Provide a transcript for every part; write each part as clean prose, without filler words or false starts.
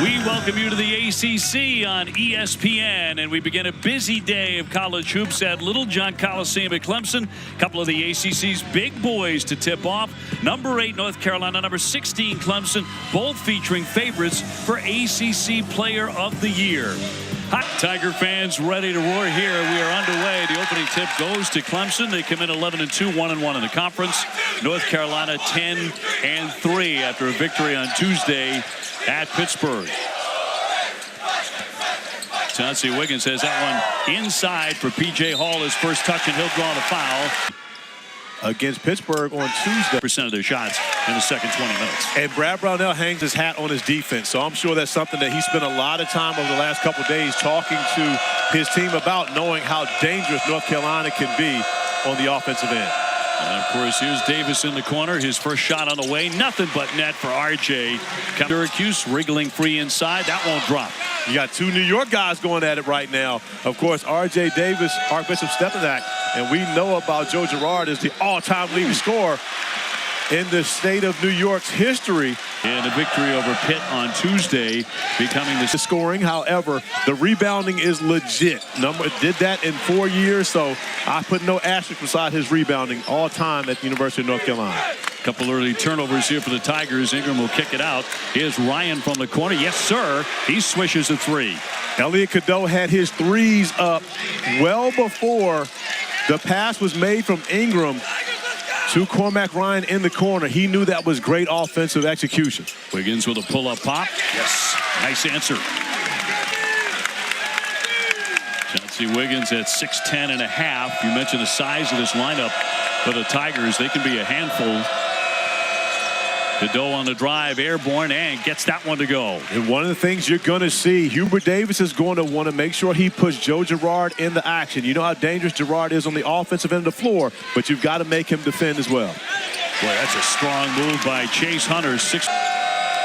We welcome you to the ACC on ESPN, and we begin a busy day of college hoops at Little John Coliseum at Clemson. A couple of the ACC's big boys to tip off. Number 8, North Carolina. Number 16, Clemson. Both featuring favorites for ACC Player of the Year. Hot Tiger fans ready to roar here. We are underway. The opening tip goes to Clemson. They come in 11-2, 1-1 in the conference. North Carolina 10-3 after a victory on Tuesday at Pittsburgh. Chauncey Wiggins has that one inside for P.J. Hall, his first touch, and he'll draw the foul against Pittsburgh on Tuesday. % of their shots in the second 20 minutes. And Brad Brownell hangs his hat on his defense, so I'm sure that's something that he spent a lot of time over the last couple of days talking to his team about, knowing how dangerous North Carolina can be on the offensive end. And of course, here's Davis in the corner. His first shot on the way. Nothing but net for RJ. Syracuse wriggling free inside. That won't drop. You got two New York guys going at it right now. Of course, RJ Davis, Archbishop Stepinac, and we know about Joe Girard as the all-time leading scorer in the state of New York's history. And a victory over Pitt on Tuesday, becoming the scoring. However, the rebounding is legit. Did that in 4 years, so I put no asterisk beside his rebounding all time at the University of North Carolina. A couple early turnovers here for the Tigers. Ingram will kick it out. Here's Ryan from the corner. Yes, sir. He swishes a three. Elliot Cadeau had his threes up well before the pass was made from Ingram to Cormac Ryan in the corner. He knew that was great offensive execution. Wiggins with a pull-up pop. Yes, nice answer. Chauncey Wiggins at 6'10 and a half. You mentioned the size of this lineup for the Tigers. They can be a handful. Cadeau on the drive, airborne, and gets that one to go. And one of the things you're going to see, Hubert Davis is going to want to make sure he puts Joe Girard in the action. You know how dangerous Girard is on the offensive end of the floor, but you've got to make him defend as well. Boy, that's a strong move by Chase Hunter.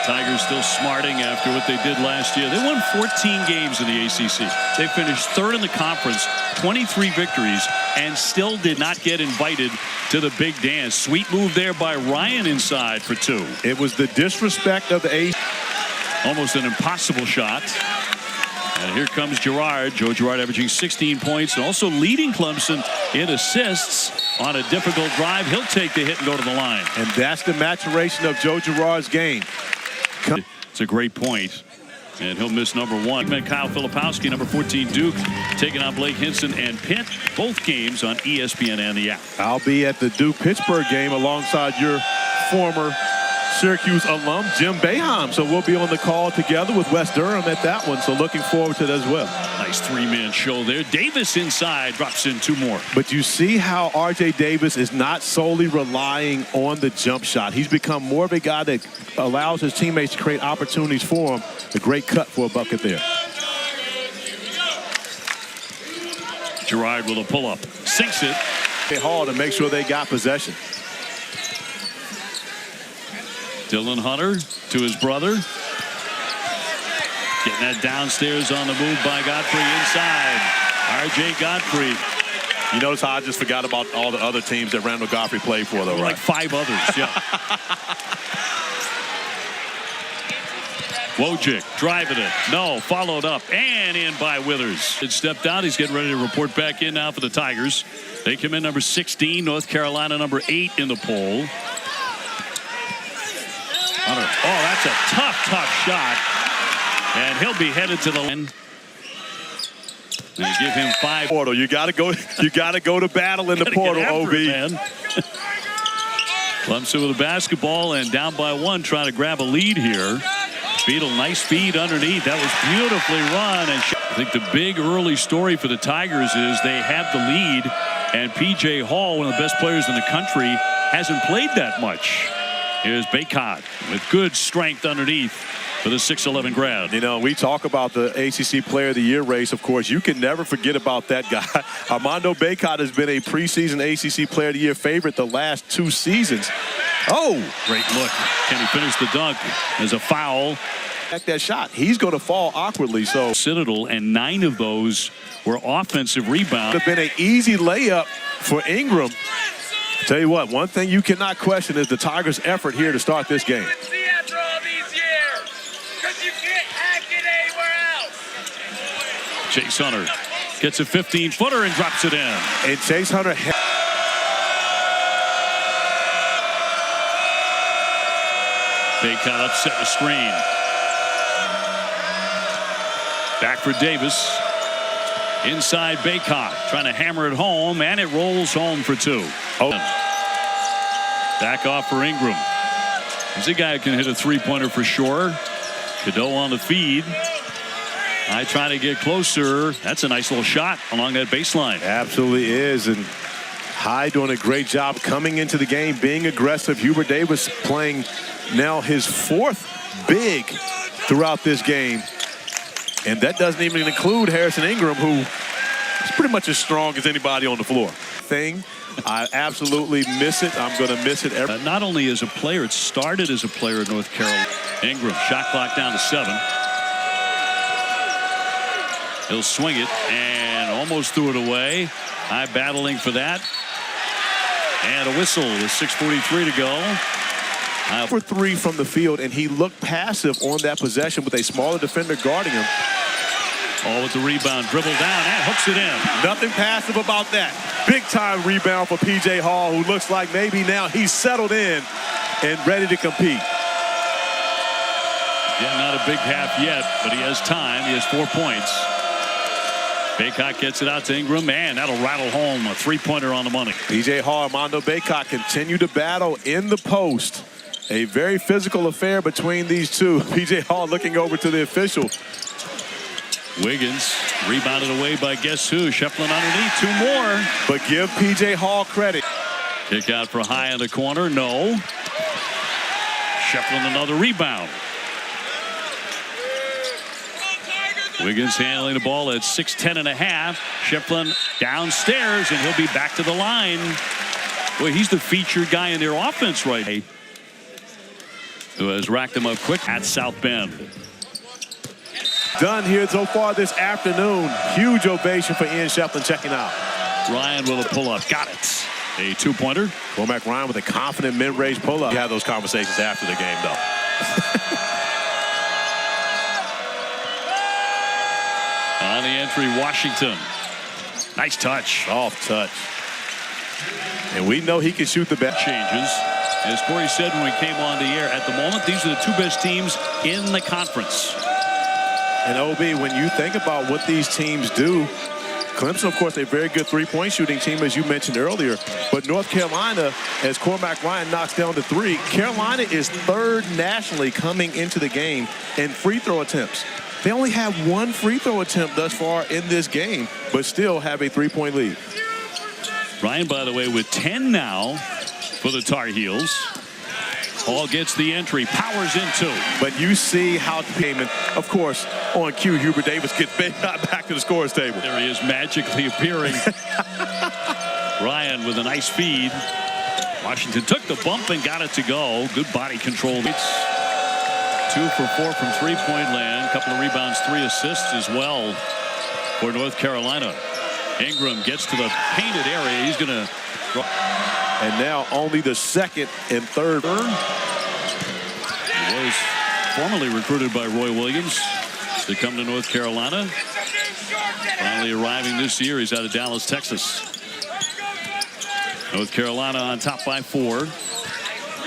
Tigers still smarting after what they did last year. They won 14 games in the ACC. They finished third in the conference, 23 victories, and still did not get invited to the big dance. Sweet move there by Ryan inside for 2. It was the disrespect of the ACC. Almost an impossible shot. And here comes Girard. Joe Girard averaging 16 points and also leading Clemson in assists on a difficult drive. He'll take the hit and go to the line. And that's the maturation of Joe Girard's game. It's a great point. And he'll miss number 1. Kyle Filipowski, number 14, Duke, taking on Blake Hinson and Pitt. Both games on ESPN and the app. I'll be at the Duke-Pittsburgh game alongside your former Syracuse alum, Jim Boeheim. So we'll be on the call together with Wes Durham at that one. So looking forward to that as well. Nice 3-man show there. Davis inside, drops in 2 more. But you see how RJ Davis is not solely relying on the jump shot. He's become more of a guy that allows his teammates to create opportunities for him. A great cut for a bucket there. Girard with a pull-up. Sinks it. Hall to make sure they got possession. Dylan Hunter to his brother. Getting that downstairs on the move by Godfrey inside. R.J. Godfrey. You notice how I just forgot about all the other teams that Randall Godfrey played for, though, right? Like 5 others, yeah. Wojcik driving it. No, followed up and in by Withers. It stepped out. He's getting ready to report back in now for the Tigers. They come in number 16. North Carolina number 8 in the poll. Hunter. Oh, that's a tough shot. And he'll be headed to the line. And give him 5. Portal. You gotta go to battle in the portal, OB. Clemson with a basketball and down by 1, trying to grab a lead here. Beadle, nice feed underneath. That was beautifully run. And I think the big early story for the Tigers is they have the lead, and P.J. Hall, one of the best players in the country, hasn't played that much. Here's Baycott with good strength underneath for the 6'11" grad. You know, we talk about the ACC Player of the Year race. Of course, you can never forget about that guy. Armando Baycott has been a preseason ACC Player of the Year favorite the last 2 seasons. Oh, great look. Can he finish the dunk? There's a foul. That shot, he's going to fall awkwardly. So Citadel, and 9 of those were offensive rebounds. It would have been an easy layup for Ingram. Tell you what, one thing you cannot question is the Tigers' effort here to start this game. After all these years, because you can't Chase Hunter gets a 15-footer and drops it in. And Chase Hunter. Baycott upset the screen. Back for Davis. Inside Baycott, trying to hammer it home, and it rolls home for two. Oh. Back off for Ingram. He's a guy who can hit a three-pointer for sure. Cadeau on the feed. I try to get closer. That's a nice little shot along that baseline. Absolutely is. And Hyde doing a great job coming into the game, being aggressive. Hubert Davis playing now his fourth big throughout this game. And that doesn't even include Harrison Ingram, who is pretty much as strong as anybody on the floor. I absolutely miss it. I'm going to miss it. Not only as a player, it started as a player in North Carolina. Ingram, shot clock down to 7. He'll swing it and almost threw it away. High battling for that. And a whistle with 6:43 to go. For 3 from the field, and he looked passive on that possession with a smaller defender guarding him. All with the rebound, dribble down and hooks it in. Nothing passive about that. Big time rebound for P.J. Hall, who looks like maybe now he's settled in and ready to compete. Yeah, not a big half yet, but he has time. He has 4 points. Baycott gets it out to Ingram, and that'll rattle home a three-pointer on the money. P.J. Hall and Mondo Baycott continue to battle in the post. A very physical affair between these two. P.J. Hall looking over to the official. Wiggins rebounded away by guess who? Shefflin underneath. 2 more. But give P.J. Hall credit. Kick out for High in the corner. No. Shefflin another rebound. Wiggins handling the ball at 6'10 and a half. Shefflin downstairs, and he'll be back to the line. Boy, he's the featured guy in their offense right now, who has racked them up quick at South Bend. Done here so far this afternoon. Huge ovation for Ian Shefflin checking out. Ryan with a pull-up. Got it. A 2-pointer. Cormac Ryan with a confident mid-range pull-up. You have those conversations after the game, though. On the entry, Washington. Nice touch. Off touch. And we know he can shoot the best. Changes. As Corey said when we came on the air, at the moment, these are the 2 best teams in the conference. And OB, when you think about what these teams do, Clemson, of course, a very good three-point shooting team, as you mentioned earlier. But North Carolina, as Cormac Ryan knocks down the 3, Carolina is 3rd nationally coming into the game in free throw attempts. They only have 1 free throw attempt thus far in this game, but still have a 3-point lead. Ryan, by the way, with 10 now for the Tar Heels. Hall gets the entry, powers into. But you see how the game, and of course, on cue, Hubert Davis gets back to the scorer's table. There he is, magically appearing. Ryan with a nice feed. Washington took the bump and got it to go. Good body control. It's 2 for 4 from three-point land. Couple of rebounds, 3 assists as well for North Carolina. Ingram gets to the painted area. He's going to. And now only the 2nd and 3rd. He was formerly recruited by Roy Williams to come to North Carolina. Finally arriving this year. He's out of Dallas, Texas. North Carolina on top by 4.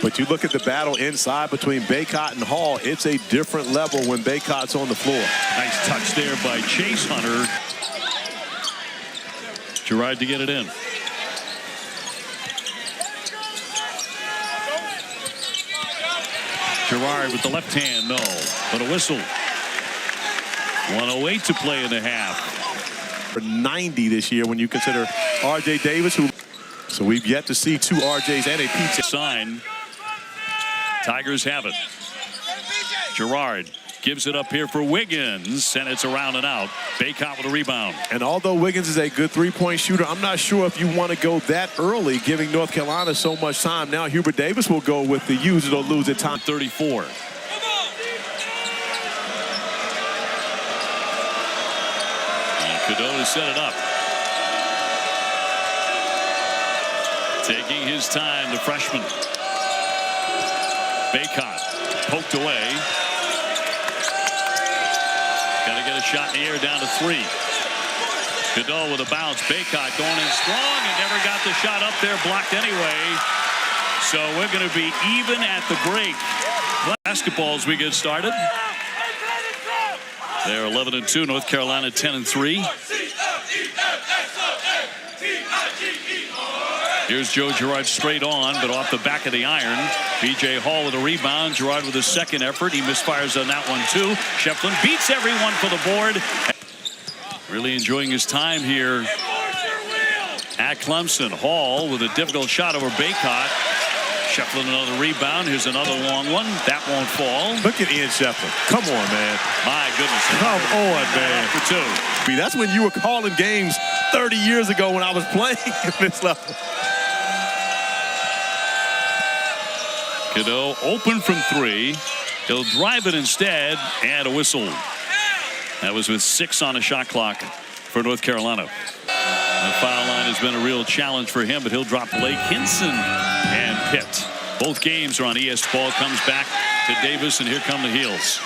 But you look at the battle inside between Baycott and Hall. It's a different level when Baycott's on the floor. Nice touch there by Chase Hunter. Girard to get it in. Girard with the left hand, no. But a whistle. 1:08 to play in the half. For 90 this year when you consider R.J. Davis, who. So we've yet to see 2 RJs and a P.J. Sign. Tigers have it. Girard gives it up here for Wiggins, and it's around and out. Baycott with a rebound. And although Wiggins is a good three-point shooter, I'm not sure if you want to go that early, giving North Carolina so much time. Now Hubert Davis will go with the use it or lose it time. 34. And Cadeau to set it up. Taking his time, the freshman. Baycott poked away. Got to get a shot in the air down to 3. Cadeau with a bounce. Baycott going in strong and never got the shot up there. Blocked anyway. So we're going to be even at the break. Basketball as we get started. They're 11-2. North Carolina 10-3. Here's Joe Girard straight on, but off the back of the iron. B.J. Hall with a rebound. Girard with a second effort. He misfires on that one, too. Shefflin beats everyone for the board. Really enjoying his time here at Clemson. Hall with a difficult shot over Baycott. Shefflin another rebound. Here's another long one. That won't fall. Look at Ian Shefflin. Come on, man. My goodness. Come on, man. For 2. That's when you were calling games 30 years ago when I was playing at this level. Cadeau open from 3. He'll drive it instead and a whistle. That was with 6 on the shot clock for North Carolina. The foul line has been a real challenge for him, but he'll drop Blake Hinson and Pitt. Both games are on ES. Ball comes back to Davis, and here come the Heels.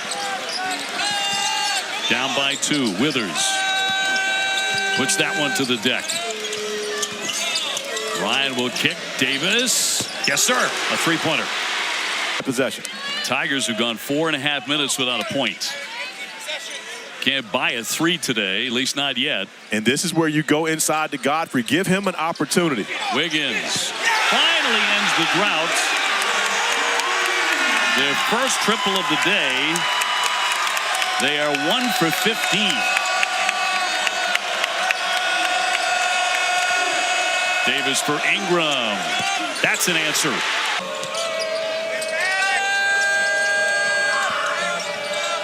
Down by 2. Withers puts that one to the deck. Ryan will kick. Davis. Yes, sir. A three-pointer. Possession. Tigers have gone 4.5 minutes without a point. Can't buy a 3 today, at least not yet. And this is where you go inside to Godfrey. Give him an opportunity. Wiggins finally ends the drought. Their first triple of the day. They are 1 for 15. Davis for Ingram. That's an answer.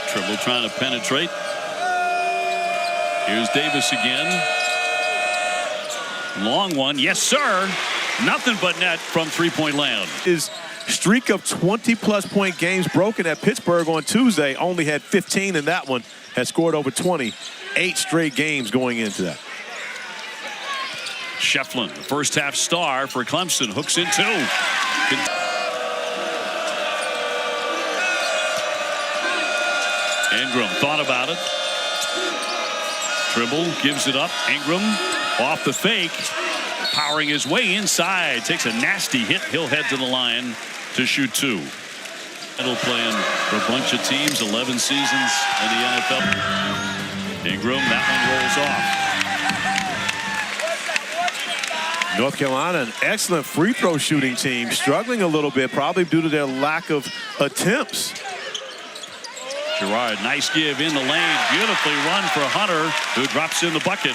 Trimble trying to penetrate. Here's Davis again. Long one. Yes, sir. Nothing but net from three-point land. His streak of 20-plus point games broken at Pittsburgh on Tuesday. Only had 15 in that one. Has scored over 20. 8 straight games going into that. Shefflin, the first half star for Clemson, hooks in 2. Ingram thought about it. Trimble gives it up. Ingram off the fake, powering his way inside. Takes a nasty hit. He'll head to the line to shoot 2. He'll playing for a bunch of teams, 11 seasons in the NFL. Ingram, that one rolls off. North Carolina, an excellent free throw shooting team, struggling a little bit, probably due to their lack of attempts. Girard, nice give in the lane. Beautifully run for Hunter, who drops in the bucket.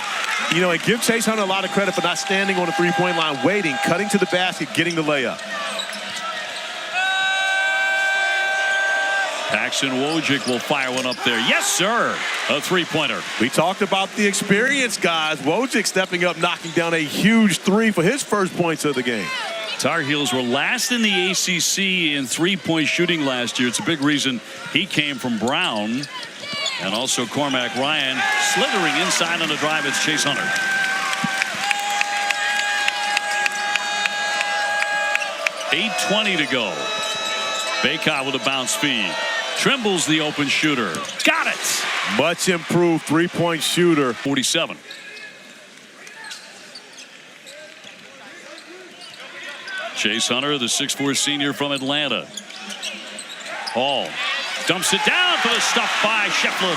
You know, and give Chase Hunter a lot of credit for not standing on the three-point line, waiting, cutting to the basket, getting the layup. Paxton Wojcik will fire one up there. Yes, sir. A three-pointer. We talked about the experience, guys. Wojcik stepping up, knocking down a huge 3 for his first points of the game. Tar Heels were last in the ACC in three-point shooting last year. It's a big reason he came from Brown. And also Cormac Ryan slithering inside on the drive. It's Chase Hunter. .820 to go. Baycott with a bounce feed. Trimble's the open shooter. Got it. Much improved three-point shooter. 47. Chase Hunter, the 6'4" senior from Atlanta. Hall dumps it down for the stuff by Shefflin.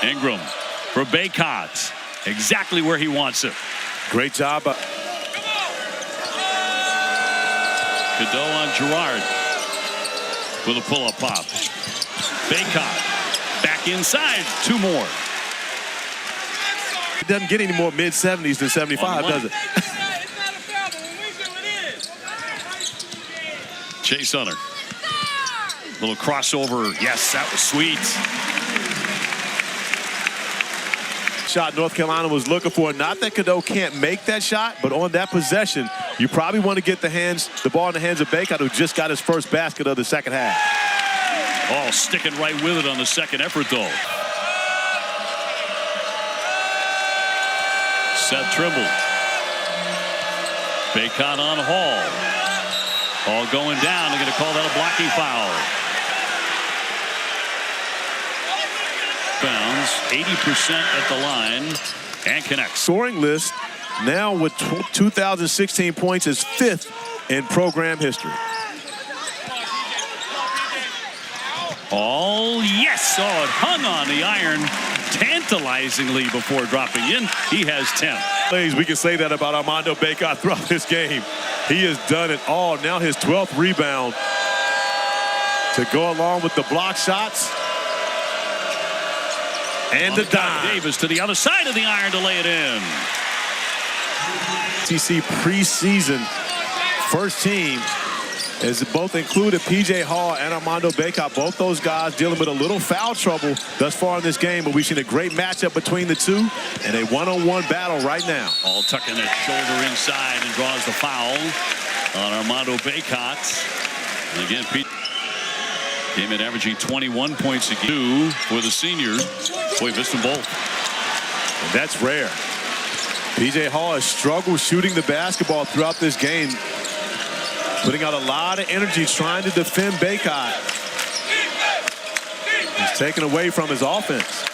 Ingram for Baycott. Exactly where he wants it. Great job. Cadeau on Girard with a pull-up pop. Baycott back inside. 2 more. It doesn't get any more mid-70s than 75, does it? Chase Hunter. Little crossover. Yes, that was sweet. Shot North Carolina was looking for. Not that Cadeau can't make that shot, but on that possession, you probably want to get the ball in the hands of Baycott, who just got his first basket of the second half. Oh, sticking right with it on the second effort, though. Seth Trimble. Baycott on Hall. Hall going down. They're going to call that a blocking foul. Bounds 80% at the line and connects. Scoring list now with 2016 points is 5th in program history. Oh, yes. Oh, it hung on the iron tantalizingly before dropping in. He has 10. We can say that about Armando Baycott throughout this game. He has done it all. Now his 12th rebound to go along with the block shots. And the dime. Davis to the other side of the iron to lay it in. SEC preseason first team as both included P.J. Hall and Armando Baycott. Both those guys dealing with a little foul trouble thus far in this game, but we've seen a great matchup between the two and a one-on-one battle right now. All tucking that shoulder inside and draws the foul on Armando Baycott. And again, Pete came in averaging 21 points a game for the senior. Boy, missed them both. And that's rare. P.J. Hall has struggled shooting the basketball throughout this game, putting out a lot of energy trying to defend Baycott. He's taken away from his offense.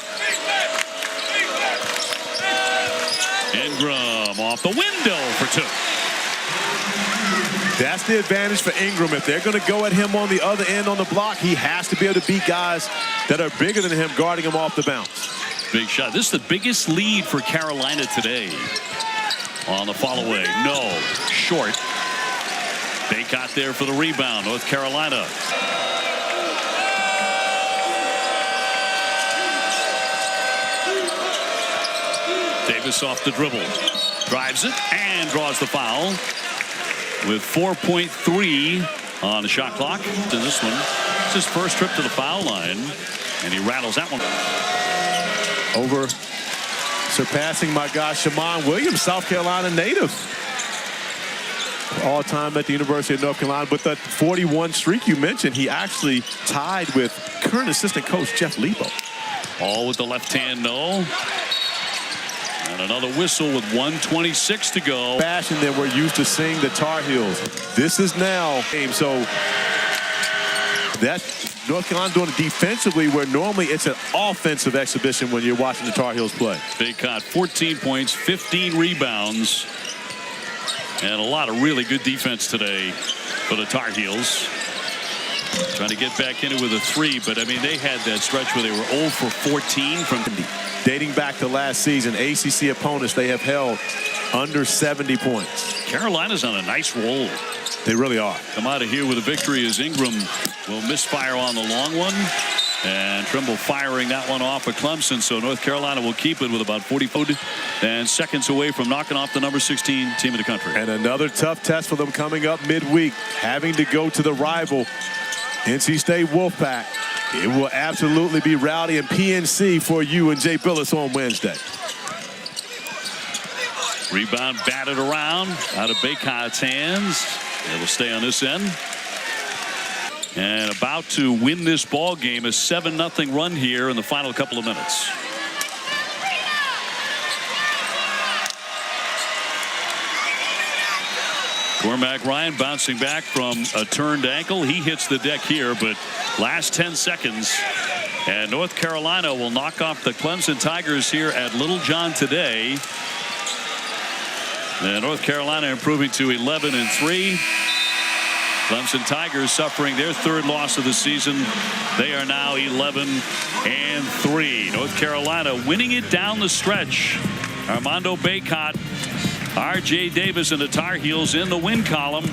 Ingram off the window for 2. That's the advantage for Ingram. If they're going to go at him on the other end on the block, he has to be able to beat guys that are bigger than him guarding him off the bounce. Big shot. This is the biggest lead for Carolina today. On the follow away. No. Short. Baycott there for the rebound. North Carolina. Davis off the dribble. Drives it and draws the foul. With 4.3 on the shot clock to this one. It's his first trip to the foul line. And he rattles that one. Over surpassing my guy Shammond Williams, South Carolina native. All time at the University of North Carolina. But that 41 streak you mentioned, he actually tied with current assistant coach Jeff Lebo. All with the left hand, no. And another whistle with 1:26 to go. Fashion that we're used to seeing the Tar Heels. This is now game. So that's North Carolina doing it defensively where normally it's an offensive exhibition when you're watching the Tar Heels play. Baycott 14 points, 15 rebounds. And a lot of really good defense today for the Tar Heels. Trying to get back in it with a 3, but I mean they had that stretch where they were 0 for 14 from dating back to last season. ACC opponents they have held under 70 points. Carolina's on a nice roll. They really are. Come out of here with a victory as Ingram will misfire on the long one. And Trimble firing that one off of Clemson. So North Carolina will keep it with about 40 and seconds away from knocking off the number 16 team in the country. And another tough test for them coming up midweek, having to go to the rival NC State Wolfpack. It will absolutely be rowdy and PNC for you and Jay Billis on Wednesday. Rebound batted around out of Baycott's hands. It'll stay on this end. And about to win this ball game, a 7-0 run here in the final couple of minutes. Cormac Ryan bouncing back from a turned ankle. He hits the deck here, but last 10 seconds. And North Carolina will knock off the Clemson Tigers here at Littlejohn today. And North Carolina improving to 11-3. Clemson Tigers suffering their 3rd loss of the season. They are now 11-3. North Carolina winning it down the stretch. Armando Baycott, R.J. Davis and the Tar Heels in the win column.